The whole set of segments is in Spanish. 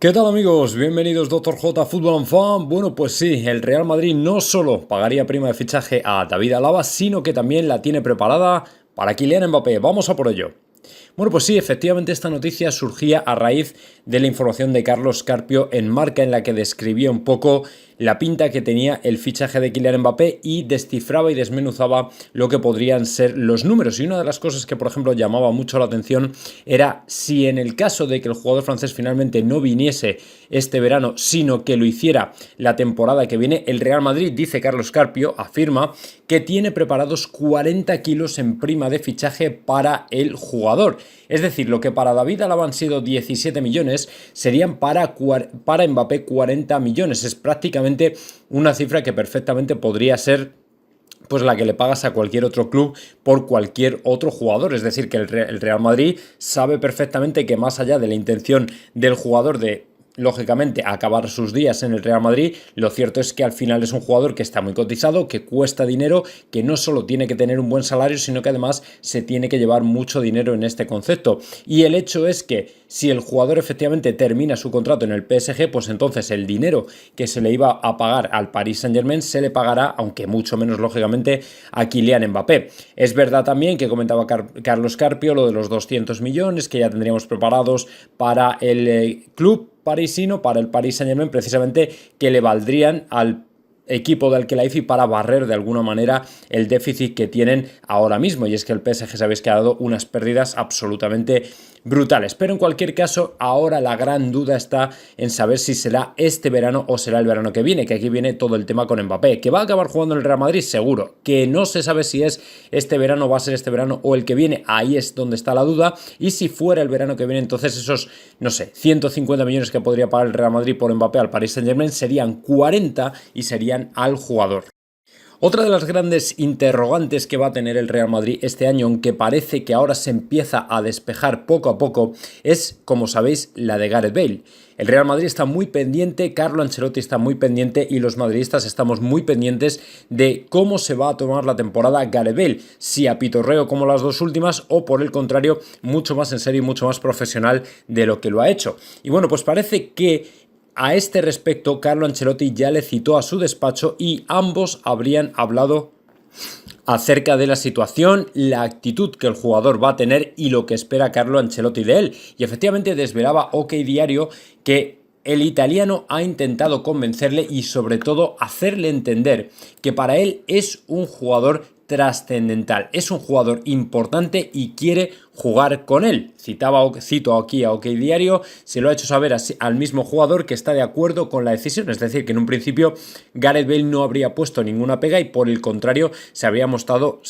¿Qué tal amigos? Bienvenidos Dr. J Fútbol and Fan. Bueno, pues sí, el Real Madrid no solo pagaría prima de fichaje a David Alaba, sino que también la tiene preparada para Kylian Mbappé. Vamos a por ello. Bueno, pues sí, efectivamente esta noticia surgía a raíz de la información de Carlos Carpio en Marca, en la que describía un poco la pinta que tenía el fichaje de Kylian Mbappé y descifraba y desmenuzaba lo que podrían ser los números. Y una de las cosas que, por ejemplo, llamaba mucho la atención era si en el caso de que el jugador francés finalmente no viniese este verano, sino que lo hiciera la temporada que viene, el Real Madrid, dice Carlos Carpio, afirma que tiene preparados 40 kilos en prima de fichaje para el jugador. Es decir, lo que para David Alaba han sido 17 millones, serían para Mbappé 40 millones. Es prácticamente una cifra que perfectamente podría ser pues la que le pagas a cualquier otro club por cualquier otro jugador. Es decir, que el Real Madrid sabe perfectamente que más allá de la intención del jugador de lógicamente acabar sus días en el Real Madrid, lo cierto es que al final es un jugador que está muy cotizado, que cuesta dinero, que no solo tiene que tener un buen salario, sino que además se tiene que llevar mucho dinero en este concepto. Y el hecho es que si el jugador efectivamente termina su contrato en el PSG, pues entonces el dinero que se le iba a pagar al Paris Saint-Germain se le pagará, aunque mucho menos lógicamente, a Kylian Mbappé. Es verdad también que comentaba Carlos Carpio lo de los 200 millones que ya tendríamos preparados para el club parisino, para el Paris Saint-Germain, precisamente, que le valdrían al equipo del Khelaifi para barrer de alguna manera el déficit que tienen ahora mismo. Y es que el PSG, sabéis que ha dado unas pérdidas absolutamente brutales. Pero en cualquier caso, ahora la gran duda está en saber si será este verano o será el verano que viene, que aquí viene todo el tema con Mbappé. ¿Que va a acabar jugando en el Real Madrid? Seguro. Que no se sabe si es este verano, va a ser este verano o el que viene. Ahí es donde está la duda. Y si fuera el verano que viene, entonces esos, no sé, 150 millones que podría pagar el Real Madrid por Mbappé al Paris Saint-Germain serían 40 y serían al jugador. Otra de las grandes interrogantes que va a tener el Real Madrid este año, aunque parece que ahora se empieza a despejar poco a poco, es, como sabéis, la de Gareth Bale. El Real Madrid está muy pendiente, Carlo Ancelotti está muy pendiente y los madridistas estamos muy pendientes de cómo se va a tomar la temporada Gareth Bale, si a pitorreo como las dos últimas o por el contrario mucho más en serio y mucho más profesional de lo que lo ha hecho. Y bueno, pues parece que a este respecto, Carlo Ancelotti ya le citó a su despacho y ambos habrían hablado acerca de la situación, la actitud que el jugador va a tener y lo que espera Carlo Ancelotti de él. Y efectivamente desvelaba OK Diario que el italiano ha intentado convencerle y sobre todo hacerle entender que para él es un jugador trascendental, es un jugador importante y quiere jugar con él. Cito aquí a OK Diario, se lo ha hecho saber al mismo jugador que está de acuerdo con la decisión, es decir, que en un principio Gareth Bale no habría puesto ninguna pega y por el contrario se habría mostrado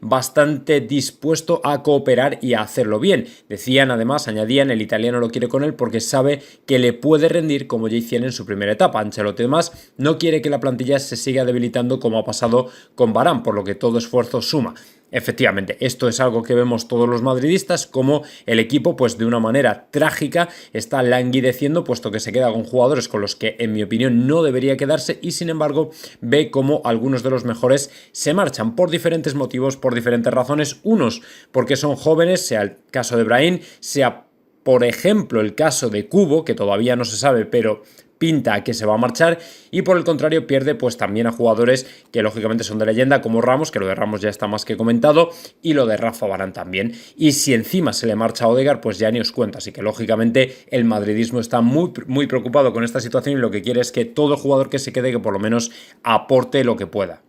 bastante dispuesto a cooperar y a hacerlo bien. Decían además, añadían, el italiano lo quiere con él porque sabe que le puede rendir como ya hicieron en su primera etapa. Ancelotti además no quiere que la plantilla se siga debilitando como ha pasado con Varane, por lo que todo esfuerzo suma. Efectivamente, esto es algo que vemos todos los madridistas, como el equipo, pues de una manera trágica, está languideciendo, puesto que se queda con jugadores con los que, en mi opinión, no debería quedarse y, sin embargo, ve como algunos de los mejores se marchan por diferentes motivos, por diferentes razones. Unos porque son jóvenes, sea el caso de Brahim, sea, por ejemplo, el caso de Kubo, que todavía no se sabe, pero pinta a que se va a marchar, y por el contrario pierde pues también a jugadores que lógicamente son de leyenda como Ramos, que lo de Ramos ya está más que comentado, y lo de Rafa Varane también. Y si encima se le marcha a Odegaard, pues ya ni os cuento. Así que lógicamente el madridismo está muy preocupado con esta situación y lo que quiere es que todo jugador que se quede, que por lo menos aporte lo que pueda.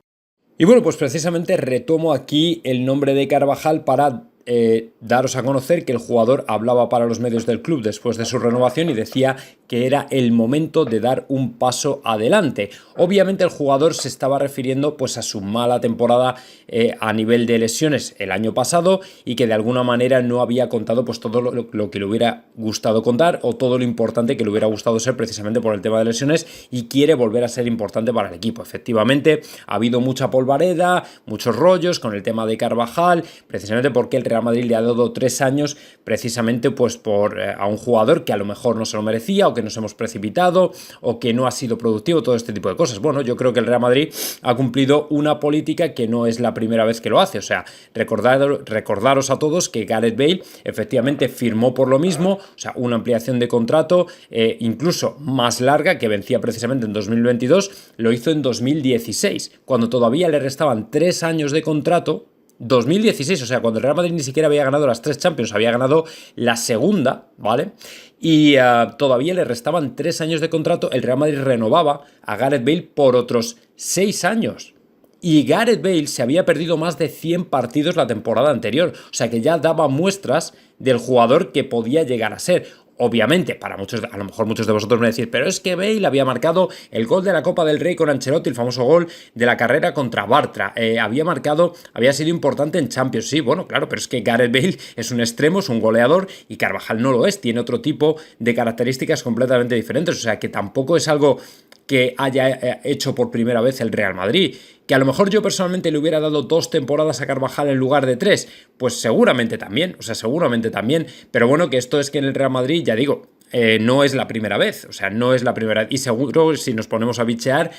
Y bueno, pues precisamente retomo aquí el nombre de Carvajal para daros a conocer que el jugador hablaba para los medios del club después de su renovación y decía que era el momento de dar un paso adelante. Obviamente el jugador se estaba refiriendo pues a su mala temporada a nivel de lesiones el año pasado y que de alguna manera no había contado pues todo lo que le hubiera gustado contar o todo lo importante que le hubiera gustado ser precisamente por el tema de lesiones, y quiere volver a ser importante para el equipo. Efectivamente ha habido mucha polvareda, muchos rollos con el tema de Carvajal, precisamente porque el Real Madrid le ha dado 3 años precisamente pues por a un jugador que a lo mejor no se lo merecía, o que nos hemos precipitado, o que no ha sido productivo, todo este tipo de cosas. Bueno, yo creo que el Real Madrid ha cumplido una política que no es la primera vez que lo hace. O sea, recordaros a todos que Gareth Bale efectivamente firmó por lo mismo, o sea, una ampliación de contrato incluso más larga, que vencía precisamente en 2022, lo hizo en 2016, cuando todavía le restaban 3 años de contrato. 2016, o sea, cuando el Real Madrid ni siquiera había ganado las 3 Champions, había ganado la segunda, ¿vale? Y todavía le restaban 3 años de contrato. El Real Madrid renovaba a Gareth Bale por otros 6 años. Y Gareth Bale se había perdido más de 100 partidos la temporada anterior. O sea que ya daba muestras del jugador que podía llegar a ser. Obviamente, para muchos, a lo mejor muchos de vosotros me decís, pero es que Bale había marcado el gol de la Copa del Rey con Ancelotti, el famoso gol de la carrera contra Bartra. Había sido importante en Champions. Sí, bueno, claro, pero es que Gareth Bale es un extremo, es un goleador, y Carvajal no lo es. Tiene otro tipo de características completamente diferentes. O sea que tampoco es algo que haya hecho por primera vez el Real Madrid. Que a lo mejor yo personalmente le hubiera dado 2 temporadas a Carvajal en lugar de 3, pues seguramente también, pero bueno, que esto es que en el Real Madrid, ya digo, no es la primera vez, o sea, no es la primera vez, y seguro, si nos ponemos a bichear,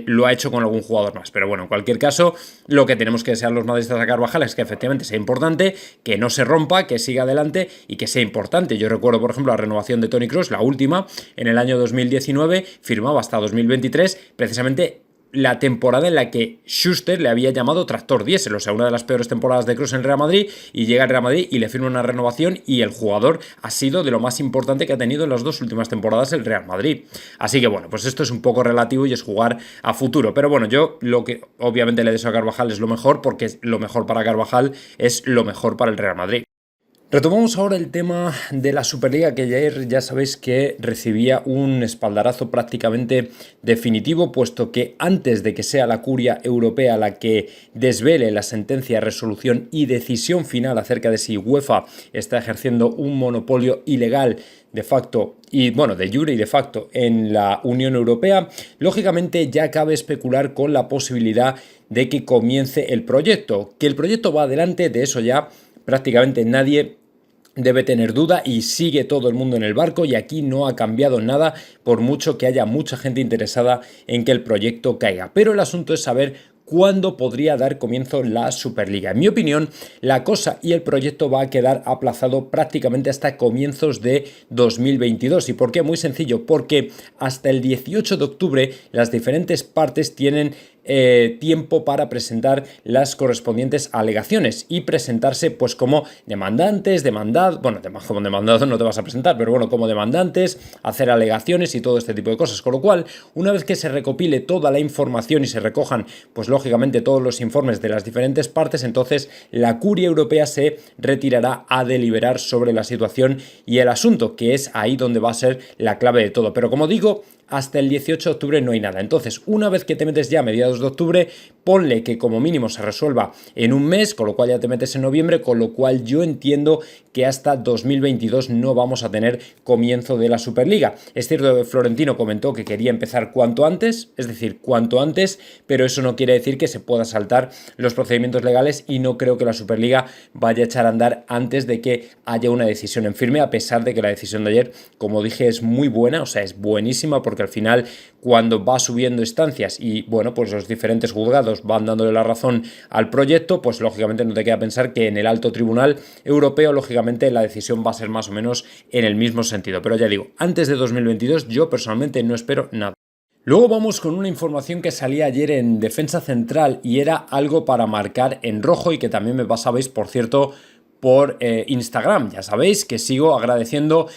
lo ha hecho con algún jugador más. Pero bueno, en cualquier caso, lo que tenemos que desear los madridistas a Carvajal es que efectivamente sea importante, que no se rompa, que siga adelante y que sea importante. Yo recuerdo, por ejemplo, la renovación de Toni Kroos, la última, en el año 2019, firmaba hasta 2023, precisamente la temporada en la que Schuster le había llamado tractor diésel, o sea, una de las peores temporadas de Kroos en el Real Madrid, y llega al Real Madrid y le firma una renovación, y el jugador ha sido de lo más importante que ha tenido en las 2 últimas temporadas el Real Madrid. Así que bueno, pues esto es un poco relativo y es jugar a futuro. Pero bueno, yo lo que obviamente le deseo a Carvajal es lo mejor, porque lo mejor para Carvajal es lo mejor para el Real Madrid. Retomamos ahora el tema de la Superliga, que ayer ya sabéis que recibía un espaldarazo prácticamente definitivo, puesto que antes de que sea la Curia Europea la que desvele la sentencia, resolución y decisión final acerca de si UEFA está ejerciendo un monopolio ilegal de facto y, bueno, de jure y de facto en la Unión Europea, lógicamente ya cabe especular con la posibilidad de que comience el proyecto. Que el proyecto va adelante, de eso ya prácticamente nadie debe tener duda, y sigue todo el mundo en el barco, y aquí no ha cambiado nada, por mucho que haya mucha gente interesada en que el proyecto caiga. Pero el asunto es saber cuándo podría dar comienzo la Superliga. En mi opinión, la cosa y el proyecto va a quedar aplazado prácticamente hasta comienzos de 2022. ¿Y por qué? Muy sencillo, porque hasta el 18 de octubre las diferentes partes tienen tiempo para presentar las correspondientes alegaciones y presentarse pues como demandantes, como demandado no te vas a presentar, pero bueno, como demandantes, hacer alegaciones y todo este tipo de cosas. Con lo cual, una vez que se recopile toda la información y se recojan, pues lógicamente, todos los informes de las diferentes partes, entonces la Curia Europea se retirará a deliberar sobre la situación y el asunto, que es ahí donde va a ser la clave de todo. Pero como digo, hasta el 18 de octubre no hay nada. Entonces, una vez que te metes ya a mediados de octubre, ponle que como mínimo se resuelva en un mes, con lo cual ya te metes en noviembre, con lo cual yo entiendo que hasta 2022 no vamos a tener comienzo de la Superliga. Es cierto que Florentino comentó que quería empezar cuanto antes, es decir, cuanto antes, pero eso no quiere decir que se pueda saltar los procedimientos legales, y no creo que la Superliga vaya a echar a andar antes de que haya una decisión en firme, a pesar de que la decisión de ayer, como dije, es muy buena, o sea, es buenísima, porque al final, cuando va subiendo instancias y, bueno, pues los diferentes juzgados van dándole la razón al proyecto, pues lógicamente no te queda pensar que en el alto tribunal europeo, lógicamente, la decisión va a ser más o menos en el mismo sentido. Pero ya digo, antes de 2022 yo personalmente no espero nada. Luego vamos con una información que salía ayer en Defensa Central, y era algo para marcar en rojo, y que también me pasabais, por cierto, por Instagram. Ya sabéis que sigo agradeciendo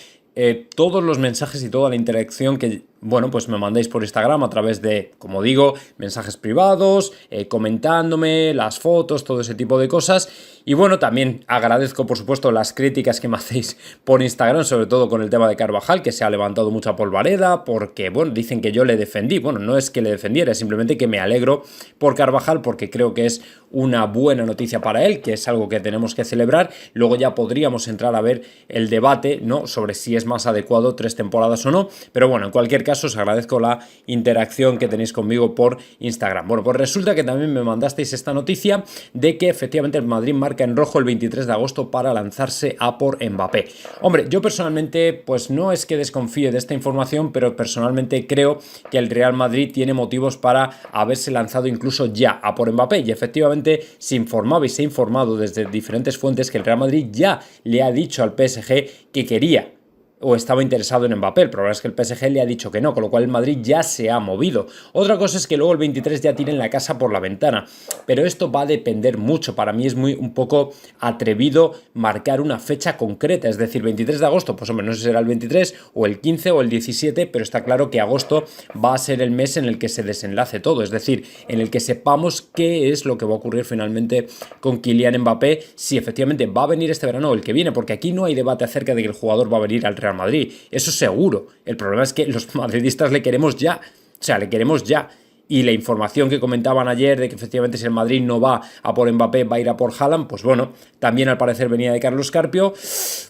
todos los mensajes y toda la interacción que, bueno, pues me mandáis por Instagram a través de, como digo, mensajes privados, comentándome, las fotos, todo ese tipo de cosas. Y bueno, también agradezco, por supuesto, las críticas que me hacéis por Instagram, sobre todo con el tema de Carvajal, que se ha levantado mucha polvareda, porque, bueno, dicen que yo le defendí. Bueno, no es que le defendiera, es simplemente que me alegro por Carvajal, porque creo que es una buena noticia para él, que es algo que tenemos que celebrar. Luego ya podríamos entrar a ver el debate, ¿no?, sobre si es más adecuado 3 temporadas o no. Pero bueno, en cualquier caso, caso os agradezco la interacción que tenéis conmigo por Instagram. Bueno, pues resulta que también me mandasteis esta noticia de que efectivamente el Madrid marca en rojo el 23 de agosto para lanzarse a por Mbappé. Hombre, yo personalmente pues no es que desconfíe de esta información, pero personalmente creo que el Real Madrid tiene motivos para haberse lanzado incluso ya a por Mbappé, y efectivamente se informaba y se ha informado desde diferentes fuentes que el Real Madrid ya le ha dicho al PSG que quería o estaba interesado en Mbappé. El problema es que el PSG le ha dicho que no, con lo cual el Madrid ya se ha movido. Otra cosa es que luego el 23 ya tiren la casa por la ventana, pero esto va a depender mucho. Para mí es un poco atrevido marcar una fecha concreta, es decir, 23 de agosto, pues hombre, no sé si será el 23 o el 15 o el 17, pero está claro que agosto va a ser el mes en el que se desenlace todo, es decir, en el que sepamos qué es lo que va a ocurrir finalmente con Kylian Mbappé, si efectivamente va a venir este verano o el que viene, porque aquí no hay debate acerca de que el jugador va a venir al Real Madrid, eso seguro. El problema es que los madridistas le queremos ya, o sea, le queremos ya. Y la información que comentaban ayer de que efectivamente si el Madrid no va a por Mbappé, va a ir a por Haaland, pues bueno, también al parecer venía de Carlos Carpio.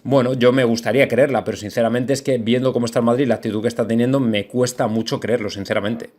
Bueno, yo me gustaría creerla, pero sinceramente es que viendo cómo está el Madrid, la actitud que está teniendo, me cuesta mucho creerlo, sinceramente.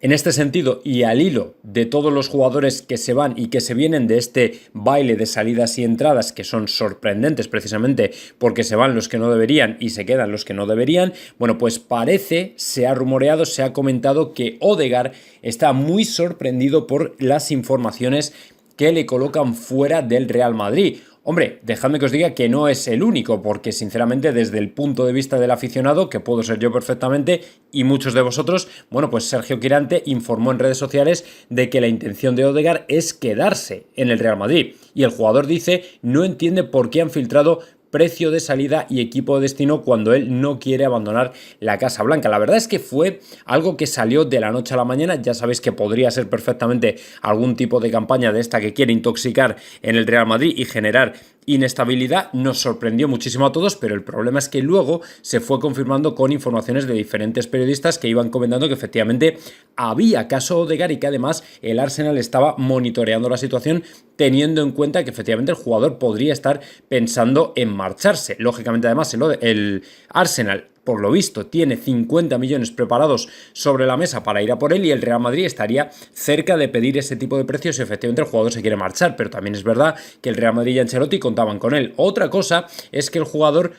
En este sentido, y al hilo de todos los jugadores que se van y que se vienen de este baile de salidas y entradas, que son sorprendentes precisamente porque se van los que no deberían y se quedan los que no deberían, bueno, pues parece, se ha rumoreado, se ha comentado que Ødegaard está muy sorprendido por las informaciones que le colocan fuera del Real Madrid. Hombre, dejadme que os diga que no es el único, porque sinceramente desde el punto de vista del aficionado, que puedo ser yo perfectamente y muchos de vosotros, bueno, pues Sergio Quirante informó en redes sociales de que la intención de Ødegaard es quedarse en el Real Madrid, y el jugador dice no entiende por qué han filtrado precio de salida y equipo de destino cuando él no quiere abandonar la Casa Blanca. La verdad es que fue algo que salió de la noche a la mañana. Ya sabéis que podría ser perfectamente algún tipo de campaña de esta que quiere intoxicar en el Real Madrid y generar inestabilidad. Nos sorprendió muchísimo a todos, pero el problema es que luego se fue confirmando con informaciones de diferentes periodistas que iban comentando que efectivamente había caso Ødegaard y que además el Arsenal estaba monitoreando la situación, teniendo en cuenta que efectivamente el jugador podría estar pensando en marcharse. Lógicamente, además, el Arsenal, por lo visto, tiene 50 millones preparados sobre la mesa para ir a por él, y el Real Madrid estaría cerca de pedir ese tipo de precios si efectivamente el jugador se quiere marchar. Pero también es verdad que el Real Madrid y Ancelotti contaban con él. Otra cosa es que el jugador,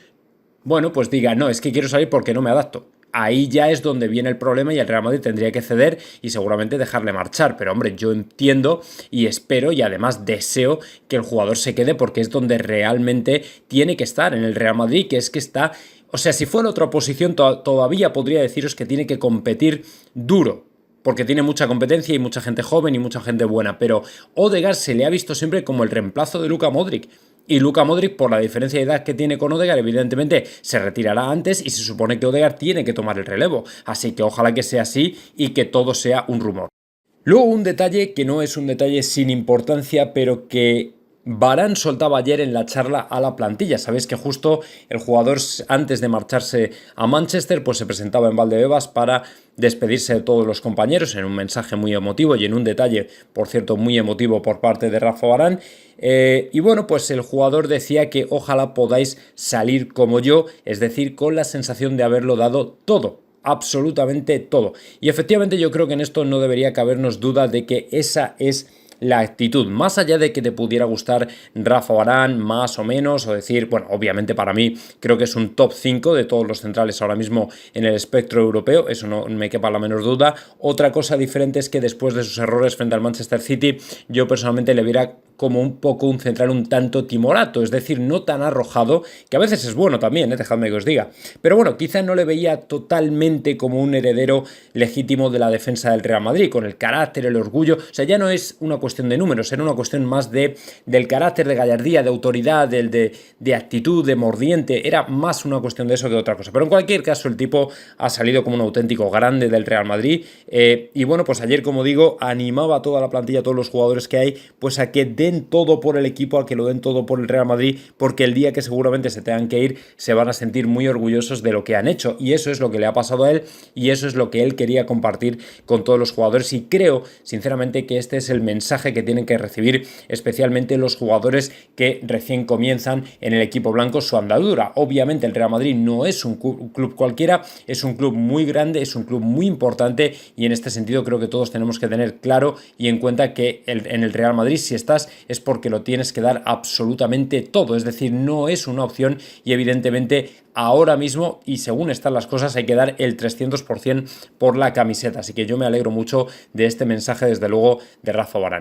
bueno, pues diga, no, es que quiero salir porque no me adapto. Ahí ya es donde viene el problema y el Real Madrid tendría que ceder y seguramente dejarle marchar. Pero hombre, yo entiendo y espero y además deseo que el jugador se quede, porque es donde realmente tiene que estar en el Real Madrid, que es que está... O sea, si fuera otra posición todavía podría deciros que tiene que competir duro, porque tiene mucha competencia y mucha gente joven y mucha gente buena, pero Ødegaard se le ha visto siempre como el reemplazo de Luka Modric. Y Luka Modric, por la diferencia de edad que tiene con Ødegaard, evidentemente se retirará antes y se supone que Ødegaard tiene que tomar el relevo. Así que ojalá que sea así y que todo sea un rumor. Luego un detalle que no es un detalle sin importancia, pero que Varane soltaba ayer en la charla a la plantilla. Sabéis que justo el jugador, antes de marcharse a Manchester, pues se presentaba en Valdebebas para despedirse de todos los compañeros en un mensaje muy emotivo y en un detalle, por cierto, muy emotivo por parte de Rafa Varane. Y bueno, pues el jugador decía que ojalá podáis salir como yo, es decir, con la sensación de haberlo dado todo. Absolutamente todo. Y efectivamente yo creo que en esto no debería cabernos duda de que esa es la actitud, más allá de que te pudiera gustar Rafa Varane más o menos, o decir, bueno, obviamente para mí creo que es un top 5 de todos los centrales ahora mismo en el espectro europeo, eso no me quepa la menor duda. Otra cosa diferente es que después de sus errores frente al Manchester City, yo personalmente le viera como un poco un central un tanto timorato, es decir, no tan arrojado, que a veces es bueno también, dejadme que os diga, pero bueno, quizá no le veía totalmente como un heredero legítimo de la defensa del Real Madrid, con el carácter, el orgullo, o sea, ya no es una cuestión de números, era una cuestión más del carácter, de gallardía, de autoridad, de actitud, de mordiente, era más una cuestión de eso que otra cosa. Pero en cualquier caso el tipo ha salido como un auténtico grande del Real Madrid, y bueno, pues ayer, como digo, animaba a toda la plantilla, a todos los jugadores que hay, pues a que den den todo por el equipo, a que lo den todo por el Real Madrid, porque el día que seguramente se tengan que ir se van a sentir muy orgullosos de lo que han hecho, y eso es lo que le ha pasado a él y eso es lo que él quería compartir con todos los jugadores, y creo sinceramente que este es el mensaje que tienen que recibir especialmente los jugadores que recién comienzan en el equipo blanco su andadura. Obviamente el Real Madrid no es un club cualquiera, es un club muy grande, es un club muy importante, y en este sentido creo que todos tenemos que tener claro y en cuenta que en el Real Madrid, si estás, es porque lo tienes que dar absolutamente todo, es decir, no es una opción, y evidentemente ahora mismo y según están las cosas hay que dar el 300% por la camiseta, así que yo me alegro mucho de este mensaje desde luego de Rafa Varane.